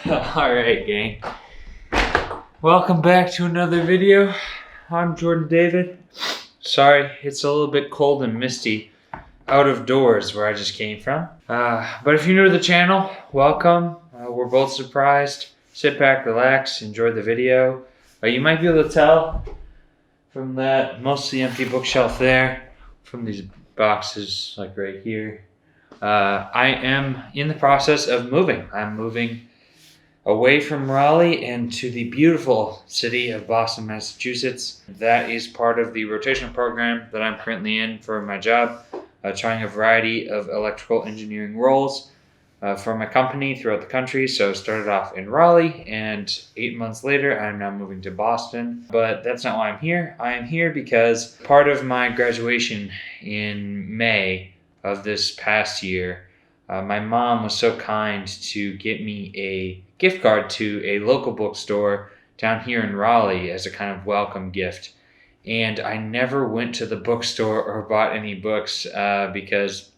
Alright, gang. Welcome back to another video. I'm Jordan David. Sorry, it's a little bit cold and misty out of doors where I just came from. But if you're new to the channel, welcome. We're both surprised. Sit back, relax, enjoy the video. You might be able to tell from that mostly empty bookshelf there, from these boxes like right here. I am in the process of moving. I'm moving away from Raleigh and to the beautiful city of Boston, Massachusetts. That is part of the rotational program that I'm currently in for my job, trying a variety of electrical engineering roles for my company throughout the country. So started off in Raleigh, and 8 months later, I'm now moving to Boston. But that's not why I'm here. I am here because part of my graduation in May of this past year, my mom was so kind to get me a gift card to a local bookstore down here in Raleigh as a kind of welcome gift. And I never went to the bookstore or bought any books because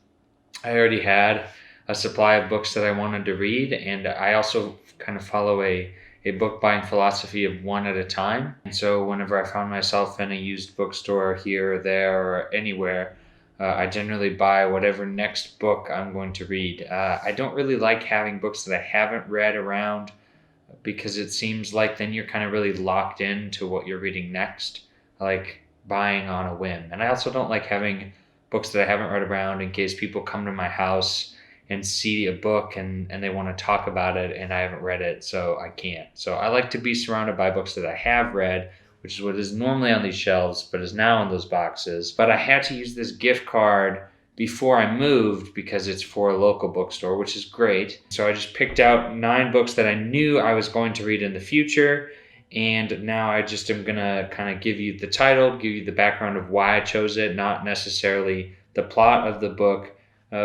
I already had a supply of books that I wanted to read. And I also kind of follow a book buying philosophy of one at a time. And so whenever I found myself in a used bookstore here or there or anywhere, I generally buy whatever next book I'm going to read. I don't really like having books that I haven't read around because it seems like then you're kind of really locked into what you're reading next, like buying on a whim. And I also don't like having books that I haven't read around in case people come to my house and see a book and they want to talk about it and I haven't read it, so I can't. So I like to be surrounded by books that I have read, which is what is normally on these shelves, but is now in those boxes. But I had to use this gift card before I moved because it's for a local bookstore, which is great. So I just picked out 9 books that I knew I was going to read in the future. And now I just am gonna kind of give you the title, give you the background of why I chose it, not necessarily the plot of the book,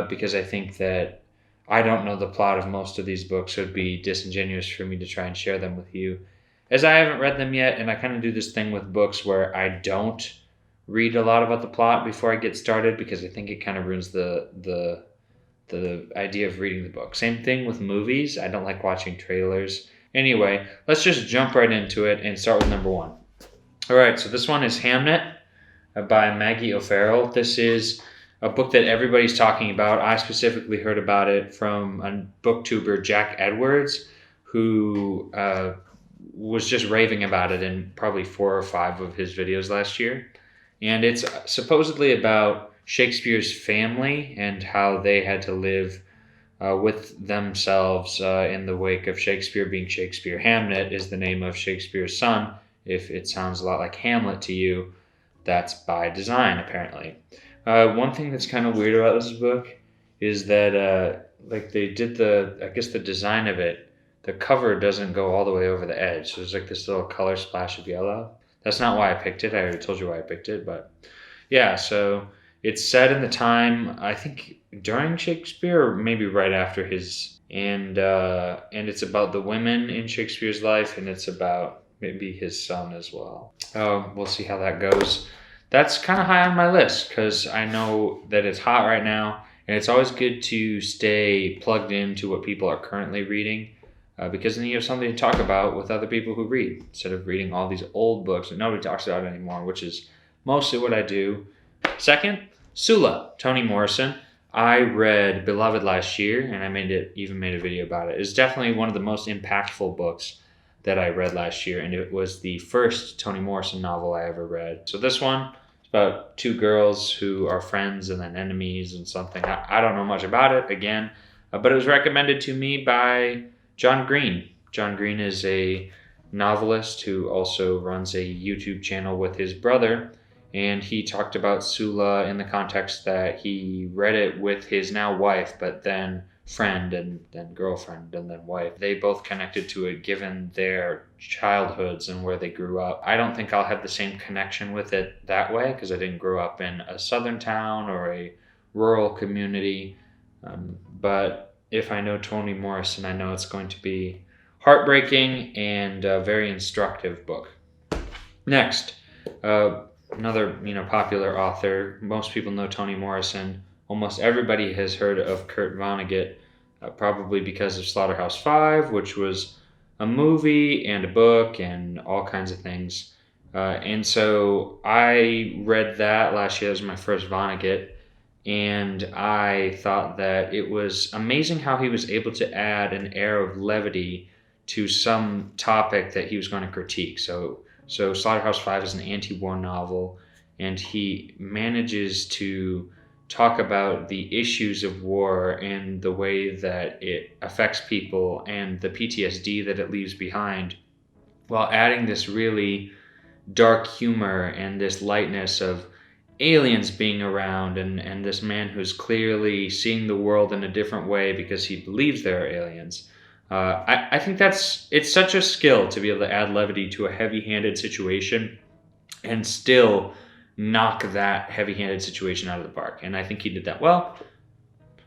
because I think that I don't know the plot of most of these books. So it'd be disingenuous for me to try and share them with you, as I haven't read them yet. And I kind of do this thing with books where I don't read a lot about the plot before I get started because I think it kind of ruins the idea of reading the book. Same thing with movies. I don't like watching trailers. Anyway, let's just jump right into it and start with number 1. All right, so this one is Hamnet by Maggie O'Farrell. This is a book that everybody's talking about. I specifically heard about it from a booktuber, Jack Edwards, who was just raving about it in probably 4 or 5 of his videos last year. And it's supposedly about Shakespeare's family and how they had to live with themselves in the wake of Shakespeare being Shakespeare. Hamnet is the name of Shakespeare's son. If it sounds a lot like Hamlet to you, that's by design, apparently. One thing that's kind of weird about this book is that like they did the design of it, the cover doesn't go all the way over the edge. So there's like this little color splash of yellow. That's not why I picked it. I already told you why I picked it, but yeah, so it's set in the time, I think during Shakespeare or maybe right after his, and it's about the women in Shakespeare's life, and it's about maybe his son as well. We'll see how that goes. That's kind of high on my list because I know that it's hot right now, and it's always good to stay plugged into what people are currently reading. Because then you have something to talk about with other people who read, instead of reading all these old books that nobody talks about anymore, which is mostly what I do. Second, Sula, Toni Morrison. I read Beloved last year, and I made a video about it. It's definitely one of the most impactful books that I read last year, and it was the first Toni Morrison novel I ever read. So this one is about 2 girls who are friends and then enemies and something. I don't know much about it, again, but it was recommended to me by John Green. John Green is a novelist who also runs a YouTube channel with his brother, and he talked about Sula in the context that he read it with his now wife, but then friend and then girlfriend and then wife. They both connected to it given their childhoods and where they grew up. I don't think I'll have the same connection with it that way because I didn't grow up in a southern town or a rural community, but if I know Toni Morrison, I know it's going to be heartbreaking and a very instructive book. Next, another popular author. Most people know Toni Morrison. Almost everybody has heard of Kurt Vonnegut. probably because of Slaughterhouse-Five, which was a movie and a book and all kinds of things. And so I read that last year. That was my first Vonnegut. And I thought that it was amazing how he was able to add an air of levity to some topic that he was going to critique. So Slaughterhouse-Five is an anti-war novel, and he manages to talk about the issues of war and the way that it affects people and the PTSD that it leaves behind, while adding this really dark humor and this lightness of aliens being around, and this man who's clearly seeing the world in a different way because he believes there are aliens. I think it's such a skill to be able to add levity to a heavy-handed situation and still knock that heavy-handed situation out of the park. And I think he did that well.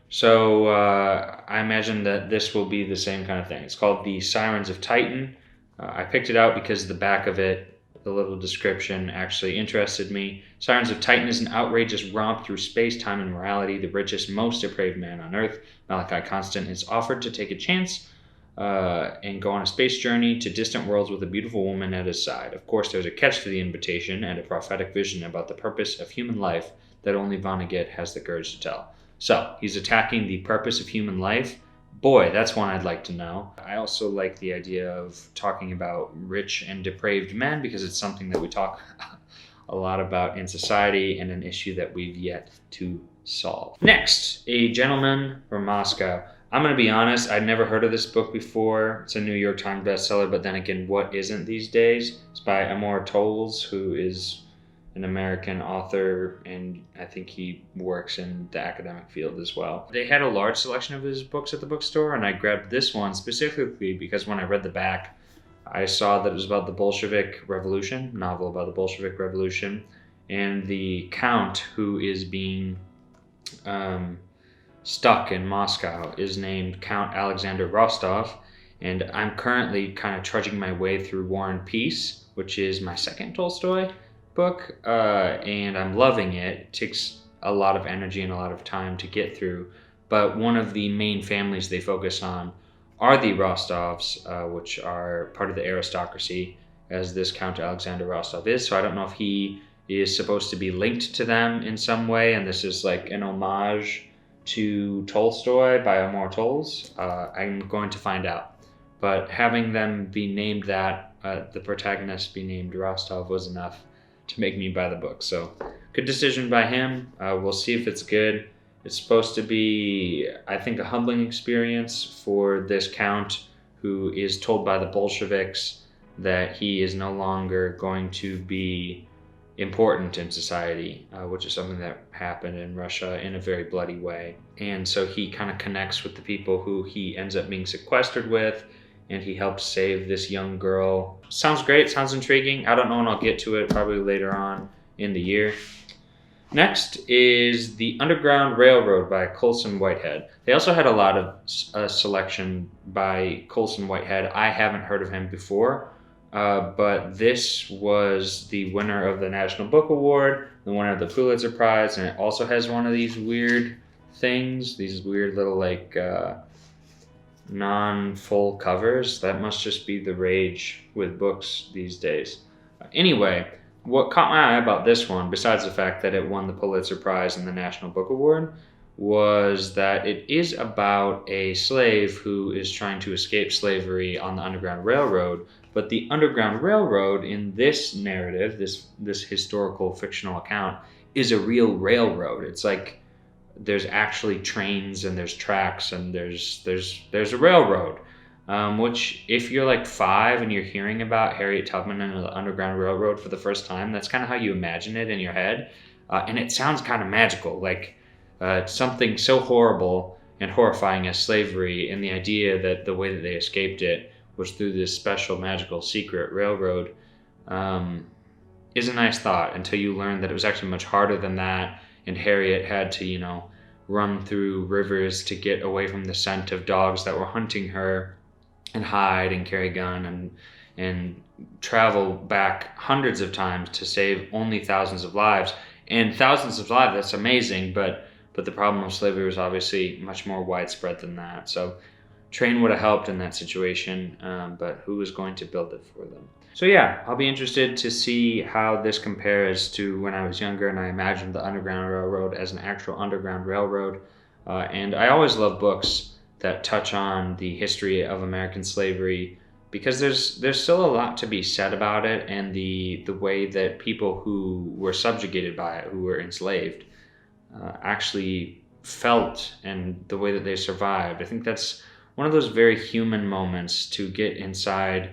So I imagine that this will be the same kind of thing. It's called The Sirens of Titan. I picked it out because the back of it, the little description, actually interested me. Sirens of Titan is an outrageous romp through space, time, and morality. The richest, most depraved man on Earth, Malachi Constant, is offered to take a chance and go on a space journey to distant worlds with a beautiful woman at his side. Of course, there's a catch to the invitation and a prophetic vision about the purpose of human life that only Vonnegut has the courage to tell. So, he's attacking the purpose of human life. Boy, that's one I'd like to know. I also like the idea of talking about rich and depraved men because it's something that we talk a lot about in society and an issue that we've yet to solve. Next, A Gentleman from Moscow. I'm going to be honest, I'd never heard of this book before. It's a New York Times bestseller, but then again, what isn't these days? It's by Amor Towles, who is an American author, and I think he works in the academic field as well. They had a large selection of his books at the bookstore, and I grabbed this one specifically because when I read the back, I saw that it was about the Bolshevik Revolution, novel about the Bolshevik Revolution, and the Count who is being stuck in Moscow is named Count Alexander Rostov, and I'm currently kind of trudging my way through War and Peace, which is my second Tolstoy book, and I'm loving it. It takes a lot of energy and a lot of time to get through, but one of the main families they focus on are the Rostovs, which are part of the aristocracy, as this Count Alexander Rostov is. So I don't know if he is supposed to be linked to them in some way, and this is like an homage to Tolstoy by Amor Towles. I'm going to find out. But having them be named that, the protagonist be named Rostov, was enough to make me buy the book. So good decision by him. We'll see if it's good. It's supposed to be, I think, a humbling experience for this count who is told by the Bolsheviks that he is no longer going to be important in society, which is something that happened in Russia in a very bloody way. And so he kind of connects with the people who he ends up being sequestered with, and he helps save this young girl. Sounds great, sounds intriguing. I don't know when I'll get to it, probably later on in the year. Next is The Underground Railroad by Colson Whitehead. They also had a lot of selection by Colson Whitehead. I haven't heard of him before, but this was the winner of the National Book Award, the winner of the Pulitzer Prize, and it also has one of these weird things, these weird little like non-full covers. That must just be the rage with books these days. Anyway, what caught my eye about this one, besides the fact that it won the Pulitzer Prize and the National Book Award, was that it is about a slave who is trying to escape slavery on the Underground Railroad. But the Underground Railroad in this narrative, this historical fictional account, is a real railroad. It's like there's actually trains and there's tracks and there's a railroad. Which, if you're like 5 and you're hearing about Harriet Tubman and the Underground Railroad for the first time, that's kind of how you imagine it in your head. And it sounds kind of magical, like something so horrible and horrifying as slavery, and the idea that the way that they escaped it was through this special, magical, secret railroad, is a nice thought until you learn that it was actually much harder than that, and Harriet had to, run through rivers to get away from the scent of dogs that were hunting her, and hide and carry a gun and travel back hundreds of times to save only thousands of lives. And thousands of lives, that's amazing, but but the problem of slavery was obviously much more widespread than that. So train would have helped in that situation, but who was going to build it for them? So yeah, I'll be interested to see how this compares to when I was younger and I imagined the Underground Railroad as an actual underground railroad. And I always love books that touch on the history of American slavery, because there's still a lot to be said about it, and the way that people who were subjugated by it, who were enslaved, actually felt, and the way that they survived. I think that's one of those very human moments, to get inside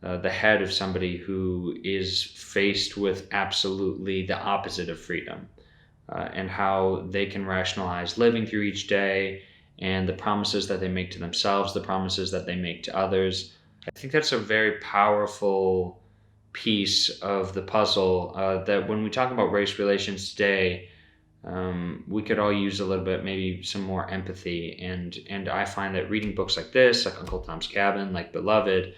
the head of somebody who is faced with absolutely the opposite of freedom, and how they can rationalize living through each day and the promises that they make to themselves, the promises that they make to others. I think that's a very powerful piece of the puzzle, that when we talk about race relations today, we could all use a little bit, maybe some more empathy. And I find that reading books like this, like Uncle Tom's Cabin, like Beloved,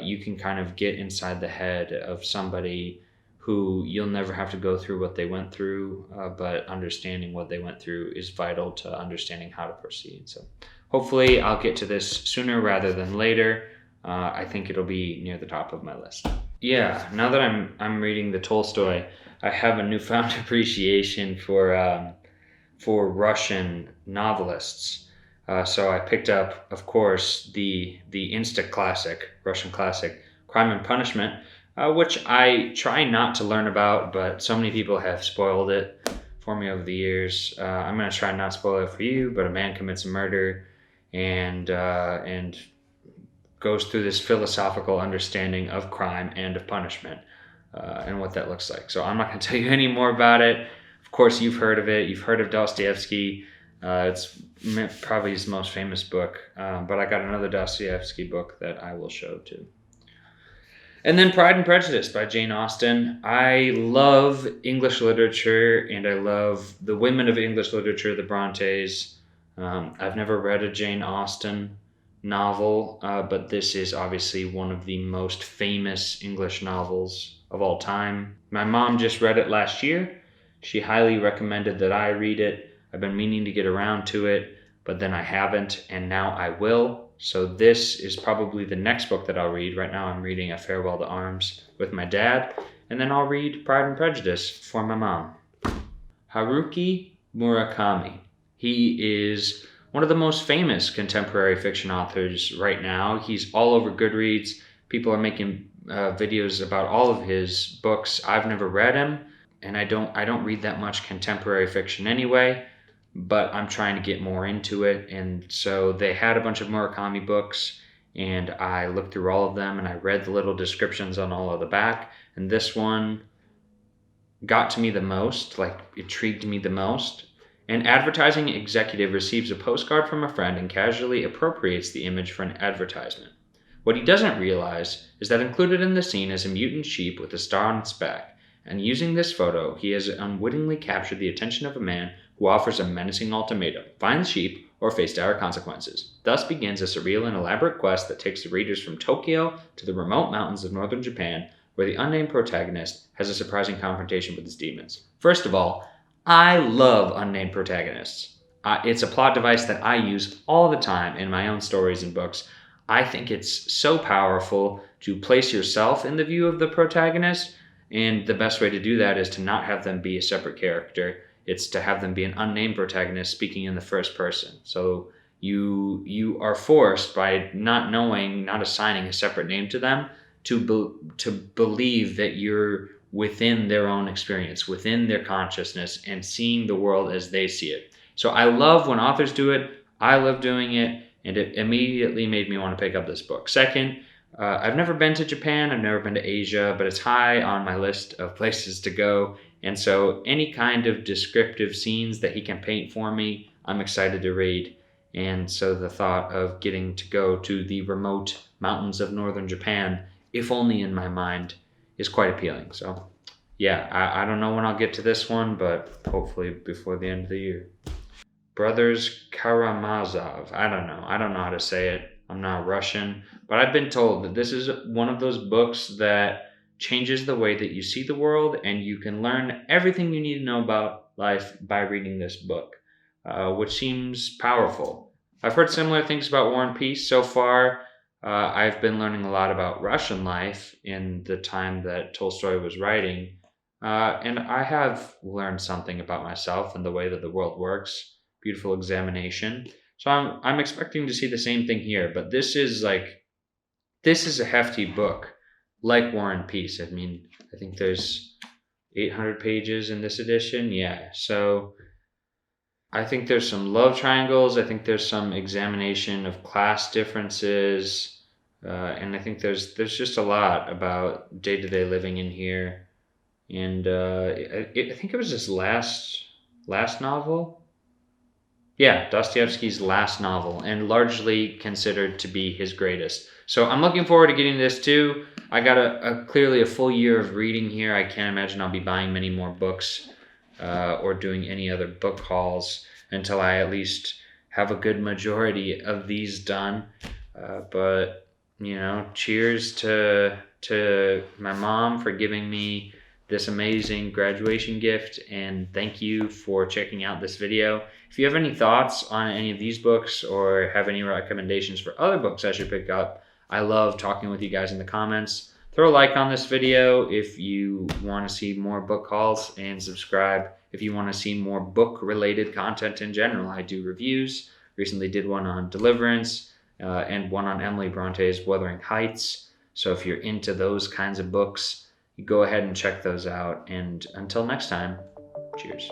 you can kind of get inside the head of somebody who you'll never have to go through what they went through, but understanding what they went through is vital to understanding how to proceed. So hopefully I'll get to this sooner rather than later. I think it'll be near the top of my list. Yeah, now that I'm reading the Tolstoy, I have a newfound appreciation for Russian novelists. So I picked up, of course, the Insta classic, Russian classic, Crime and Punishment, which I try not to learn about, but so many people have spoiled it for me over the years. I'm going to try not to spoil it for you, but a man commits a murder and goes through this philosophical understanding of crime and of punishment, and what that looks like. So I'm not going to tell you any more about it. Of course, you've heard of it. You've heard of Dostoevsky. It's probably his most famous book, but I got another Dostoevsky book that I will show too. And then Pride and Prejudice by Jane Austen. I love English literature, and I love the women of English literature, the Brontes. I've never read a Jane Austen novel, but this is obviously one of the most famous English novels of all time. My mom just read it last year. She highly recommended that I read it. I've been meaning to get around to it, but then I haven't, and now I will. So this is probably the next book that I'll read. Right now I'm reading A Farewell to Arms with my dad, and then I'll read Pride and Prejudice for my mom. Haruki Murakami. He is one of the most famous contemporary fiction authors right now. He's all over Goodreads. People are making videos about all of his books. I've never read him, and I don't read that much contemporary fiction anyway, but I'm trying to get more into it. And so they had a bunch of Murakami books, and I looked through all of them, and I read the little descriptions on all of the back, and this one got to me the most, like intrigued me the most. An advertising executive receives a postcard from a friend and casually appropriates the image for an advertisement. What he doesn't realize is that included in the scene is a mutant sheep with a star on its back, and using this photo, he has unwittingly captured the attention of a man who offers a menacing ultimatum: find the sheep or face dire consequences. Thus begins a surreal and elaborate quest that takes the readers from Tokyo to the remote mountains of northern Japan, where the unnamed protagonist has a surprising confrontation with his demons. First of all, I love unnamed protagonists. It's a plot device that I use all the time in my own stories and books. I think it's so powerful to place yourself in the view of the protagonist, and the best way to do that is to not have them be a separate character. It's to have them be an unnamed protagonist speaking in the first person. So you are forced, by not knowing, not assigning a separate name to them, to believe that you're within their own experience, within their consciousness, and seeing the world as they see it. So I love when authors do it. I love doing it, and it immediately made me want to pick up this book. Second, I've never been to Japan. I've never been to Asia, but it's high on my list of places to go. And so any kind of descriptive scenes that he can paint for me, I'm excited to read. And so the thought of getting to go to the remote mountains of northern Japan, if only in my mind, is quite appealing. So yeah, I don't know when I'll get to this one, but hopefully before the end of the year. Brothers Karamazov. I don't know how to say it. I'm not Russian, but I've been told that this is one of those books that changes the way that you see the world, and you can learn everything you need to know about life by reading this book. which seems powerful. I've heard similar things about War and Peace so far. I've been learning a lot about Russian life in the time that Tolstoy was writing, and I have learned something about myself and the way that the world works. Beautiful examination. So I'm expecting to see the same thing here, but this is a hefty book, like War and Peace. I mean, I think there's 800 pages in this edition. Yeah, so I think there's some love triangles. I think there's some examination of class differences, and I think there's just a lot about day-to-day living in here. And I think it was his last novel. Yeah, Dostoevsky's last novel, and largely considered to be his greatest. So I'm looking forward to getting this too. I got clearly a full year of reading here. I can't imagine I'll be buying many more books or doing any other book hauls until I at least have a good majority of these done. But cheers to my mom for giving me this amazing graduation gift, and thank you for checking out this video. If you have any thoughts on any of these books or have any recommendations for other books I should pick up, I love talking with you guys in the comments. Throw a like on this video if you want to see more book hauls, and subscribe if you want to see more book-related content in general. I do reviews. Recently did one on Deliverance and one on Emily Bronte's Wuthering Heights. So if you're into those kinds of books, go ahead and check those out. And until next time, cheers.